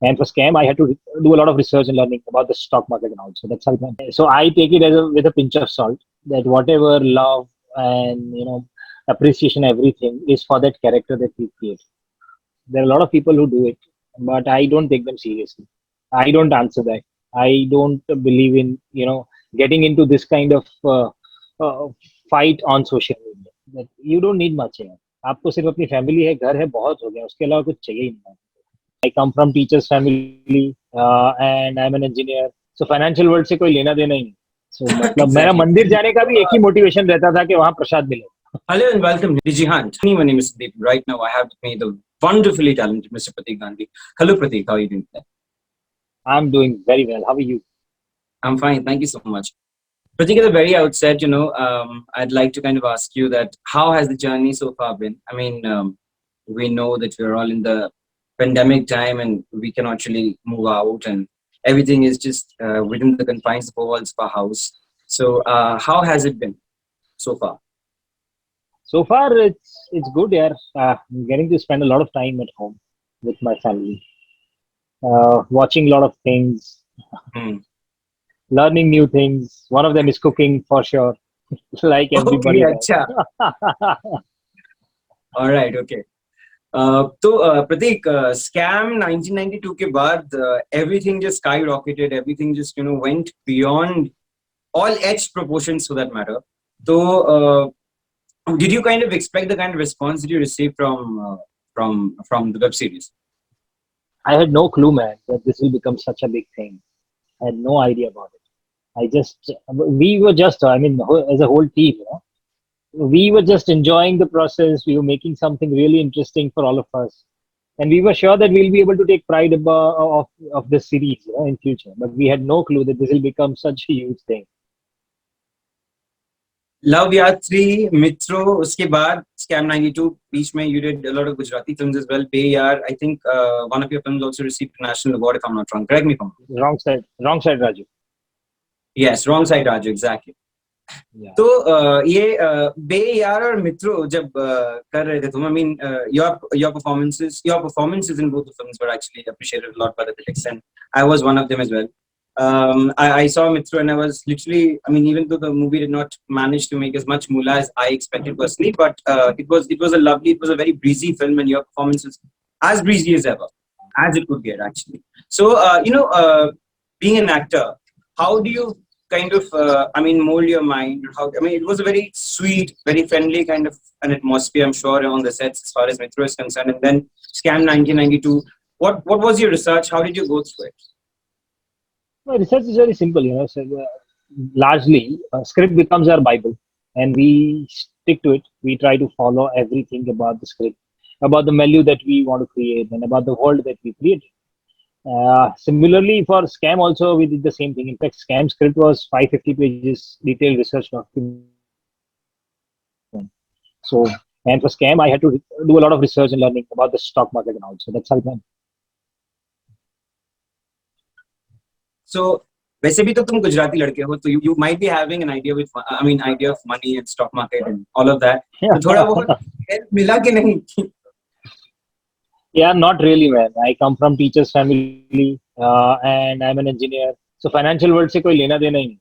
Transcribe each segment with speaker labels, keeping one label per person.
Speaker 1: And for Scam, I had to do a lot of research and learning about the stock market and also. That's how it went. So I take it as with a pinch of salt that whatever love and appreciation, everything is for that character that we create. There are a lot of people who do it, but I don't take them seriously. I don't answer that. I don't believe in getting into this kind of uh, fight on social media. That you don't need much है. आपको सिर्फ अपनी family है, घर है, बहुत हो गया. उसके अलावा कुछ चाहिए ही नहीं. I come from teachers family and I'm an engineer. So financial world से कोई लेना देना ही नहीं. So मतलब मेरा
Speaker 2: Exactly.
Speaker 1: मंदिर जाने का भी एक ही मोटिवेशन रहता था कि वहाँ प्रसाद मिले.
Speaker 2: Hello and welcome, Digi Hunt. My name is Sandeep. Right now, I have with me the wonderfully talented Mr. Pratik Gandhi. Hello, Pratik. How are you doing today?
Speaker 1: I'm doing very well. How are you?
Speaker 2: I'm fine. Thank you so much. Pratik, at the very outset, I'd like to kind of ask you that how has the journey so far been? I mean, we know that we're all in the pandemic time and we cannot really move out and everything is just within the confines of the walls of our house. So, how has it been so far?
Speaker 1: So far, it's good. Yeah, I'm getting to spend a lot of time at home with my family, watching a lot of things,
Speaker 2: Hmm.
Speaker 1: learning new things. One of them is cooking for sure, like
Speaker 2: Okay,
Speaker 1: everybody does.
Speaker 2: acha. All right, okay. तो प्रतीक scam 1992 के बाद everything just skyrocketed, everything just went beyond all edge proportions for that matter. So did you kind of expect the kind of response that you received from the web series?
Speaker 1: I had no clue, man, that this will become such a big thing. I had no idea about it. We were just, I mean, as a whole team, we were just enjoying the process. We were making something really interesting for all of us. And we were sure that we'll be able to take pride of this series in future. But we had no clue that this will become such a huge thing.
Speaker 2: Love Yatri, Mitro, उसके बाद Scam 92, बीच में you did a lot of Gujarati films as well. Beyar, I think one of your films also received a national award if I'm not wrong. Correct me if I'm wrong.
Speaker 1: Wrong side, Raju.
Speaker 2: Yes, wrong side, Raju, exactly.
Speaker 1: Yeah.
Speaker 2: तो ये बे यार और मित्रो जब कर रहे थे तुम, I mean, your performances in both the films were actually appreciated a lot by the critics, and I was one of them as well. I saw Mitro and I was literally, I mean, even though the movie did not manage to make as much moolah as I expected personally, but it was a very breezy film, and your performance is as breezy as ever, as it could get actually. So being an actor, how do you kind of mold your mind? It was a very sweet, very friendly kind of an atmosphere, I'm sure, on the sets as far as Metro is concerned. And then Scam 1992, what was your research? How did you go through it?
Speaker 1: My research is very simple, So, largely, script becomes our Bible, and we stick to it. We try to follow everything about the script, about the menu that we want to create, and about the world that we create. Similarly, for Scam also, we did the same thing. In fact, Scam script was 550 pages detailed research document. So, and for Scam, I had to do a lot of research and learning about the stock market and also. That's how it went.
Speaker 2: So वैसे भी तो तुम गुजराती लड़के हो, तो you might be having an idea idea of money and stock market and all of that. तो थोड़ा बहुत help मिला कि नहीं?
Speaker 1: Yeah, not really, man. I come from teachers family and I'm an engineer. So financial world से कोई लेना देना ही नहीं.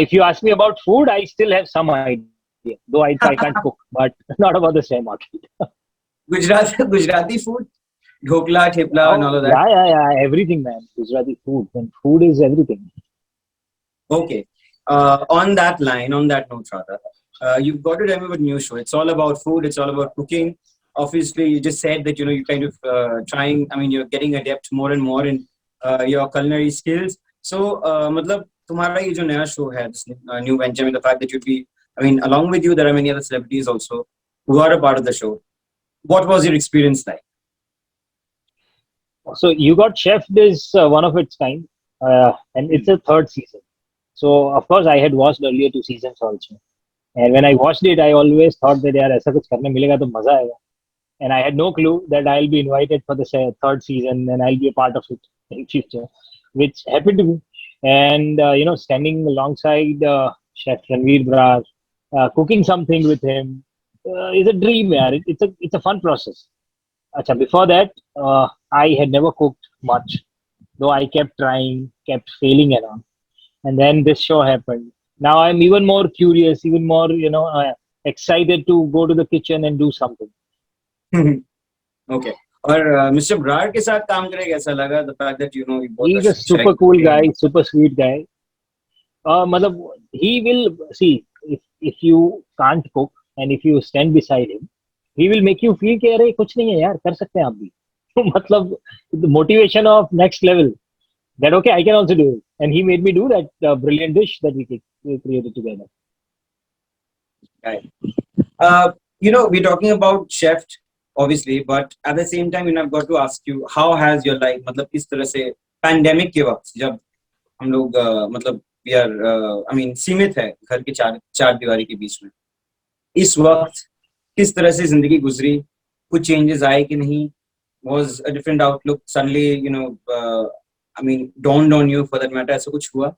Speaker 1: If you ask me about food, I still have some idea, though I can't cook, but not about the share market.
Speaker 2: Gujarati food, dhokla, thepla, and all
Speaker 1: Oh,
Speaker 2: of that.
Speaker 1: yeah, everything, man. Gujarati food, and food is everything.
Speaker 2: Okay. On that note, rather, you've got to remember a new show. It's all about food. It's all about cooking. Obviously, you just said that you kind of trying. I mean, you're getting adept more and more in your culinary skills. So, मतलब तुम्हारा ये जो नया show है, this new venture, with the fact that you'd be, I mean, along with you, there are many other celebrities also who are a part of the show. What was your experience like?
Speaker 1: So you got Chef is one of its kind, and it's a third season. So of course I had watched earlier 2 seasons also, and when I watched it, I always thought that यार ऐसा कुछ करने मिलेगा तो मजा आएगा. And I had no clue that I'll be invited for the third season and I'll be a part of it in future, which happened to me. And standing alongside Chef Ranveer Brar, cooking something with him is a dream, yaar. It's a fun process. Acha, before that, I had never cooked much, though I kept trying, kept failing around. And then this show happened. Now I'm even more curious, even more, excited to go to the kitchen and do something.
Speaker 2: Okay. और mister Brar के साथ काम करके कैसा लगा? The fact that you both
Speaker 1: He's
Speaker 2: are
Speaker 1: a super
Speaker 2: sharing
Speaker 1: cool
Speaker 2: the
Speaker 1: guy,
Speaker 2: same.
Speaker 1: super sweet guy. He will see if you can't cook and if you stand beside him, he will make you feel कि अरे कुछ नहीं है यार, कर सकते हैं आप भी. मतलब the motivation of next level. That okay, I can also do it, and he made me do that brilliant dish that we created together.
Speaker 2: Right. We're talking about chef, obviously, but at the same time, I've got to ask you, how has your life, मतलब किस तरह से pandemic के वक्त जब हम लोग मतलब we are, सीमित है घर के चार दीवारी के बीच में, इस वक्त किस तरह से जिंदगी गुजरी, कुछ changes आए कि नहीं, was a different outlook suddenly, dawned on you for that matter, ऐसा कुछ हुआ?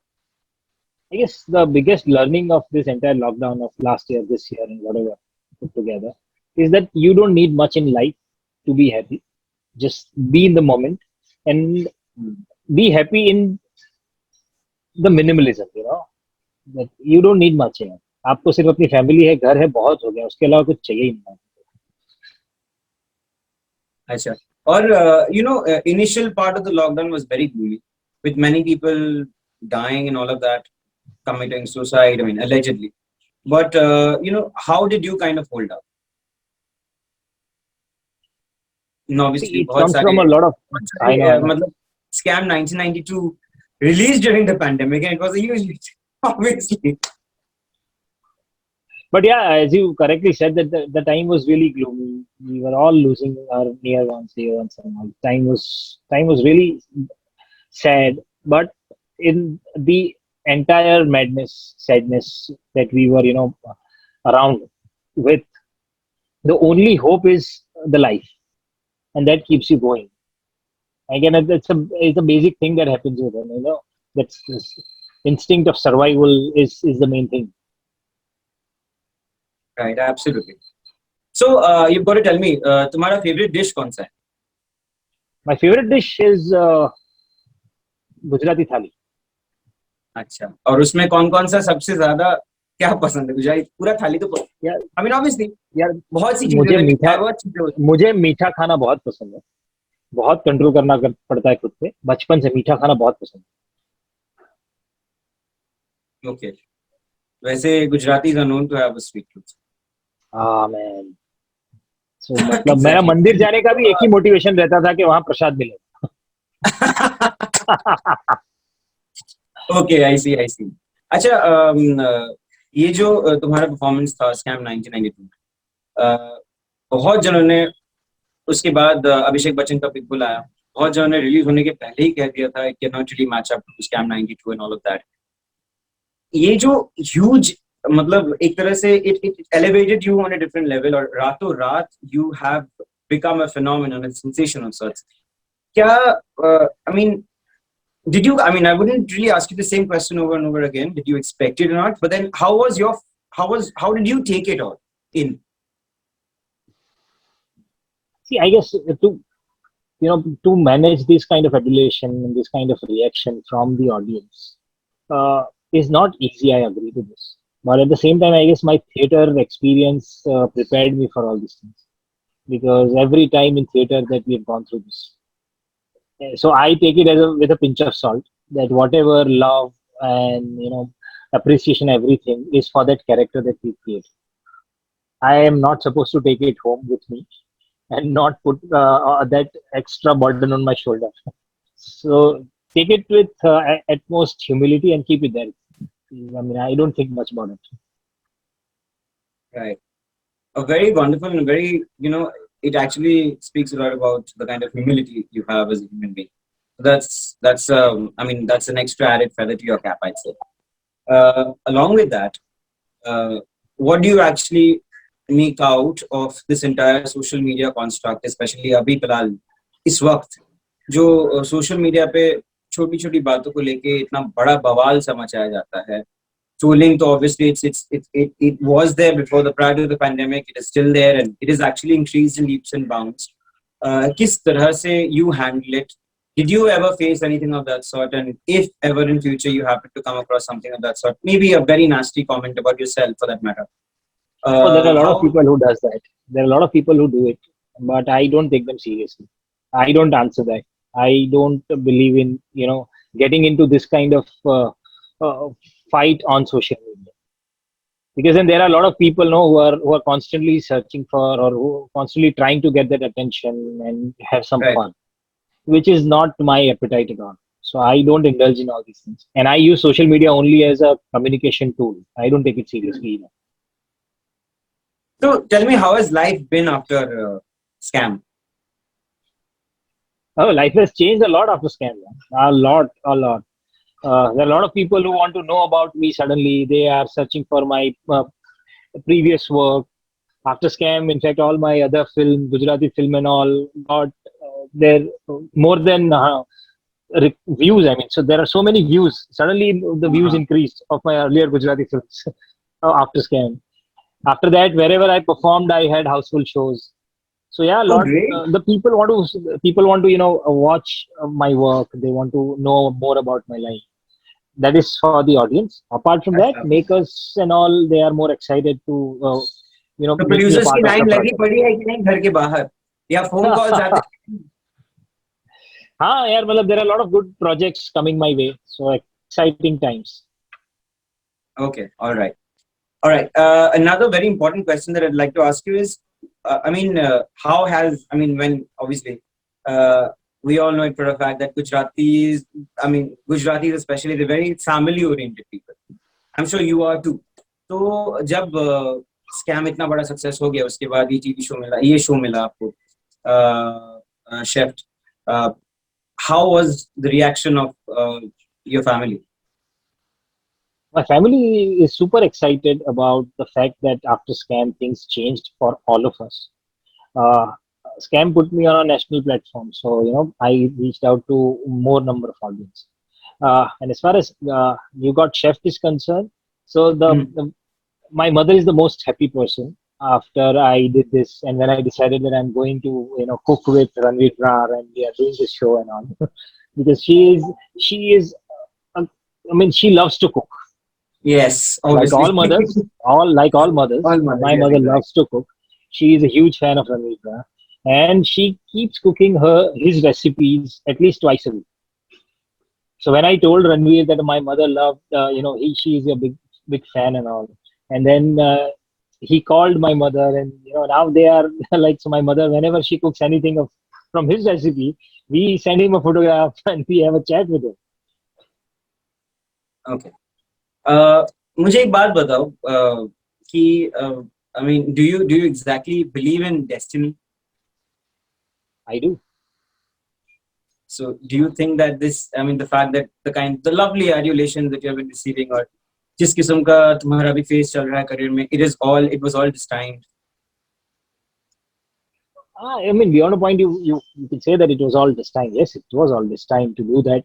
Speaker 1: I guess the biggest learning of this entire lockdown of last year, this year, and whatever put together is that you don't need much in life to be happy. Just be in the moment and be happy in the minimalism, that you don't need much है. आपको सिर्फ अपनी family है, घर है, बहुत हो गया, उसके अलावा कुछ चाहिए ही नहीं.
Speaker 2: अच्छा. और initial part of the lockdown was very gloomy, with many people dying and all of that, committing suicide, allegedly. But how did you kind of hold up? And obviously,
Speaker 1: It comes from a lot of, I know.
Speaker 2: मतलब Scam 1992 released during the pandemic, and it was a huge hit, obviously.
Speaker 1: But yeah, as you correctly said, that the time was really gloomy. We were all losing our near ones, dear ones, and all. Time was really sad. But in the entire madness, sadness that we were, around with, the only hope is the life, and that keeps you going. Again, it's a basic thing that happens with them. That's this instinct of survival is the main thing.
Speaker 2: Right, absolutely. So you've got to tell me, तुम्हारा favorite dish कौन सा है?
Speaker 1: My favorite dish is Gujarati thali.
Speaker 2: अच्छा. और उसमें कौन सा सबसे ज्यादा क्या पसंद है? गुजराती पूरा थाली तो
Speaker 1: यार,
Speaker 2: obviously
Speaker 1: यार
Speaker 2: बहुत सी चीजें
Speaker 1: मुझे मीठा खाना बहुत पसंद है. बहुत कंट्रोल करना पड़ता है खुद पे. बचपन से मीठा खाना बहुत पसंद
Speaker 2: है. ओके. वैसे Gujarati are known to have a sweet tooth.
Speaker 1: हाँ मैन. सो मतलब मेरा मंदिर जाने का भी एक ही मोटिवेशन रहता था कि वहां प्रसाद मिले.
Speaker 2: ओके, आई सी. अच्छा, ये जो तुम्हारा परफॉर्मेंस था स्कैम 1992 में, बहुत जनों ने उसके बाद अभिषेक बच्चन का पिटबुल आया, बहुत जनों ने रिलीज होने के पहले ही कह दिया था it can not really match up to scam 92 and all of that. ये जो ह्यूज, मतलब एक तरह से it elevated you on a different level, और रातों रात you have become a phenomenon, a sensation of sorts. क्या did you, I wouldn't really ask you the same question over and over again, did you expect it or not, but then how did you take it all in?
Speaker 1: See, I guess to manage this kind of adulation and this kind of reaction from the audience is not easy. I agree to this, but at the same time, I guess my theater experience prepared me for all these things, because every time in theater that we have gone through this. So I take it with a pinch of salt, that whatever love and appreciation, everything is for that character that we create. I am not supposed to take it home with me and not put that extra burden on my shoulder. So take it with utmost humility and keep it there. I don't think much about it.
Speaker 2: Right. A very wonderful and very, it actually speaks a lot about the kind of humility you have as a human being. That's an extra added feather to your cap, I'd say. Along with that, what do you actually make out of this entire social media construct, especially अभी फिलहाल इस वक्त जो social media पे छोटी छोटी बातों को लेके इतना बड़ा बवाल सा मचाया जाता है. Trolling, so obviously it was there before prior to the pandemic. It is still there, and it is actually increased in leaps and bounds. किस तरह से you handle it, Did you ever face anything of that sort? And if ever in future you happen to come across something of that sort, maybe a very nasty comment about yourself for that matter,
Speaker 1: Oh, there are a lot of
Speaker 2: how?
Speaker 1: people who does that. There are a lot of people who do it, but I don't take them seriously. I don't answer that. I don't believe in getting into this kind of uh, fight on social media, because then there are a lot of people who are constantly searching for, or who are constantly trying to get that attention and have some
Speaker 2: Right.
Speaker 1: fun, which is not my appetite at all. So I don't indulge in all these things, and I use social media only as a communication tool. I don't take it seriously either.
Speaker 2: So tell me, how has life been after scam?
Speaker 1: Oh, life has changed a lot after scam. Man. A lot, a lot. There are a lot of people who want to know about me suddenly. They are searching for my previous work. After scam, in fact, all my other film, Gujarati film and all, got there more than views. I mean, so there are so many views. Suddenly, the views
Speaker 2: Uh-huh.
Speaker 1: increased of my earlier Gujarati films after scam. After that, wherever I performed, I had houseful shows. So yeah, a
Speaker 2: Oh,
Speaker 1: lot.
Speaker 2: great.
Speaker 1: The people want to watch my work. They want to know more about my life. That is for the audience. Apart from
Speaker 2: That's
Speaker 1: that,
Speaker 2: lovely.
Speaker 1: makers and all, they are more excited to
Speaker 2: तो
Speaker 1: make me a
Speaker 2: producers की
Speaker 1: part of the
Speaker 2: line लगी
Speaker 1: project.
Speaker 2: पड़ी है कि नहीं घर के बाहर, या फोन कॉल्स आते हैं?
Speaker 1: हाँ यार, मतलब there are a lot of good projects coming my way, so exciting times.
Speaker 2: Okay, all right. All right. Another very important question that I'd like to ask you is, how has, when obviously, uh, we all know it for a fact that Gujaratis especially, they're very family oriented people. I'm sure you are too. तो जब scam इतना बड़ा success हो गया, उसके बाद ये TV show मिला, ये शो मिला आपको, chef, how was the reaction of your family?
Speaker 1: My family is super excited about the fact that after scam things changed for all of us. Uh, Scam put me on a national platform, so I reached out to more number of audience. And as far as you got chef is concerned, so
Speaker 2: Hmm.
Speaker 1: my mother is the most happy person after I did this, and when I decided that I'm going to cook with Ranveer Brar and we are doing this show and all, because she is I mean, she loves to cook.
Speaker 2: Yes,
Speaker 1: Like
Speaker 2: obviously.
Speaker 1: all mothers, all mothers,
Speaker 2: All mothers,
Speaker 1: my
Speaker 2: yes,
Speaker 1: mother
Speaker 2: exactly.
Speaker 1: loves to cook. She is a huge fan of Ranveer Brar, and she keeps cooking his recipes at least twice a week. So when I told Ranveer that my mother loved, she is a big fan and all, and then he called my mother, and now they are like, so my mother, whenever she cooks anything from his recipe, we send him a photograph and we have a chat with him.
Speaker 2: Okay. Uh, मुझे एक बात बताओ, कि do you exactly believe in destiny?
Speaker 1: I do.
Speaker 2: So do you think that the fact that the lovely adulation that you have been receiving, or जिस किस्म का तुम्हारा भी फेस चल रहा है करियर में, it was all destined?
Speaker 1: I mean, beyond a point, you can say that it was all this time. Yes, it was all this time to do that.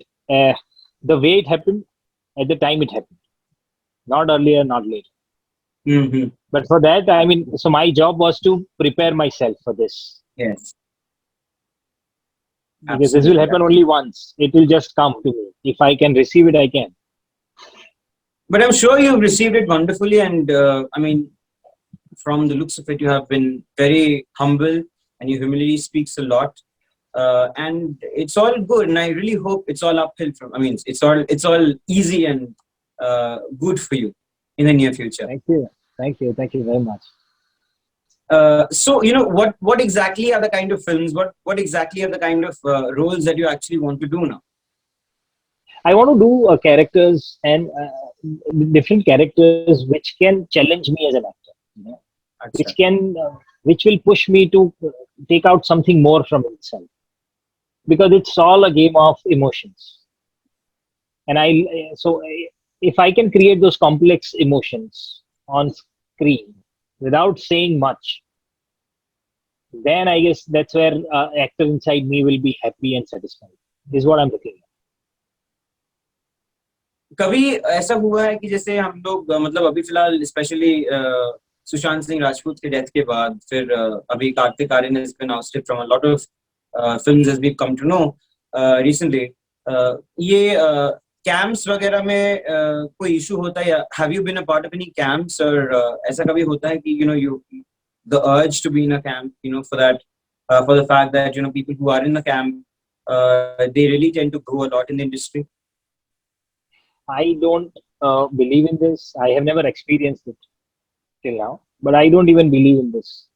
Speaker 1: The way it happened, at the time it happened, not earlier, not later.
Speaker 2: Mm-hmm.
Speaker 1: But for that, I mean, so my job was to prepare myself for this,
Speaker 2: Yes,
Speaker 1: because this will
Speaker 2: absolutely.
Speaker 1: happen only once. It will just come to me. If I can receive it, I can.
Speaker 2: But I'm sure you've received it wonderfully, and from the looks of it, you have been very humble, and your humility speaks a lot. And it's all good, and I really hope it's all uphill from. It's all easy and good for you in the near future.
Speaker 1: Thank you, thank you very much.
Speaker 2: So what exactly are the kind of films? What exactly are the kind of roles that you actually want to do now?
Speaker 1: I want to do characters and different characters which can challenge me as an actor. Which
Speaker 2: Acha.
Speaker 1: can, which will push me to take out something more from itself, because it's all a game of emotions. And if I can create those complex emotions on screen without saying much, then I guess that's where actor inside me will be happy and satisfied. This is what I'm looking at.
Speaker 2: कभी ऐसा हुआ है कि जैसे हम लोग मतलब अभी फिलहाल स्पेशली सुशांत सिंह राजपूत के डेथ के बाद, फिर अभी Kartik Aaryan has been ousted from a lot of films as we've come to know. recently. ये camps वगैरह में कोई issue होता है या have you been a part of any camps और ऐसा कभी होता है कि you the urge to be in a camp for that for the fact that people who are in the camp they really tend to grow a lot in the industry.
Speaker 1: I don't believe in this. I have never experienced it till now, but I don't even believe in this.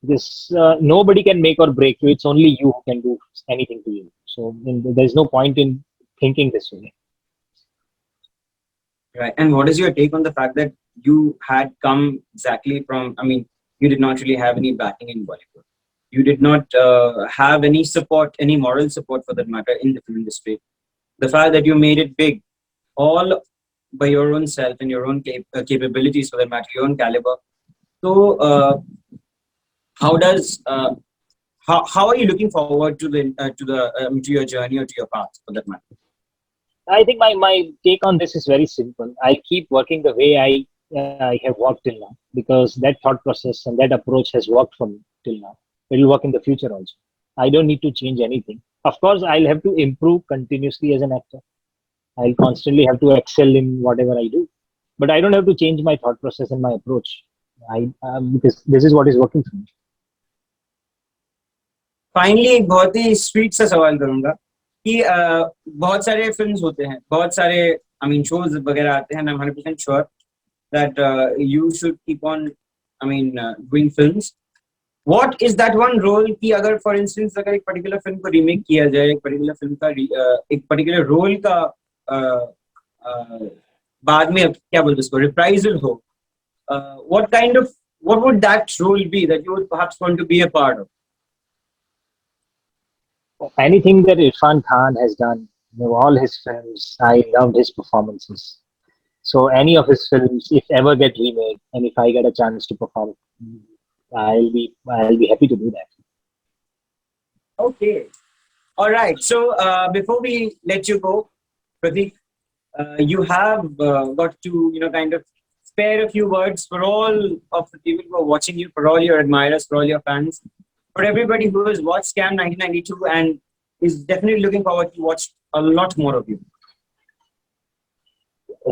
Speaker 1: This nobody can make or break you. It's only you who can do anything to you. So there's no point in thinking this way.
Speaker 2: Right. And what is your take on the fact that you had come exactly from, I mean, you did not really have any backing in Bollywood. You did not have any support, any moral support for that matter in the film industry. The fact that you made it big, all by your own self and your own capabilities for that matter, your own caliber. So, how does how are you looking forward to to your journey or to your path for that matter?
Speaker 1: I think my take on this is very simple. I keep working the way I have worked till now because that thought process and that approach has worked for me till now. It will work in the future also. I don't need to change anything. Of course, I'll have to improve continuously as an actor. I'll constantly have to excel in whatever I do, but I don't have to change my thought process and my approach. Because this is what is working for me.
Speaker 2: Finally एक बहुत ही sweet सा सवाल करूंगा कि बहुत सारे films होते हैं, बहुत सारे आई मीन शोज वगैरह आते हैं, I am 100% sure that you should keep on I mean doing films. What is that one role कि अगर फॉर इंस्टेंस अगर एक पर्टिकुलर फिल्म को रीमेक किया जाए, एक पर्टिकुलर फिल्म का एक पर्टिकुलर रोल का बाद में क्या बोलते हैं उसको रिप्राइजल हो, what would that role be that you would perhaps want to be a part of?
Speaker 1: Anything that Irfan Khan has done, all his films, I loved his performances. So any of his films, if ever get remade, and if I get a chance to perform, I'll be happy to do that.
Speaker 2: Okay, all right. So before we let you go, Pratik, you have got to kind of spare a few words for all of the people who are watching you, for all your admirers, for all your fans, for everybody who has watched Scam 1992 and is definitely looking forward to watch a lot more of you.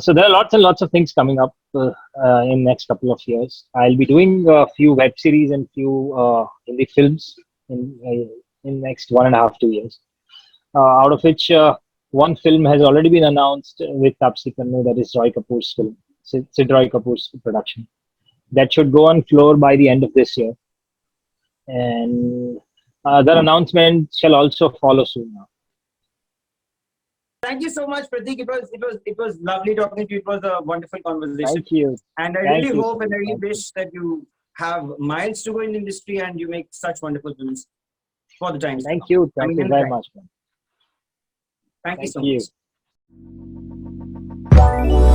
Speaker 1: So there are lots and lots of things coming up in next couple of years. I'll be doing a few web series and few Hindi films in next 1.5-2 years. Out of which one film has already been announced with Taapsee Pannu, that is Roy Kapoor's film, Sid Roy Kapoor's production. That should go on floor by the end of this year. And other announcements shall also follow soon now.
Speaker 2: Thank you so much, Pratik. It was lovely talking to you. It was a wonderful conversation.
Speaker 1: Thank you.
Speaker 2: And I really hope and I really wish that you have miles to go in the industry and you make such wonderful films for the times.
Speaker 1: Thank you. Thank you very much, man.
Speaker 2: Thank you so much.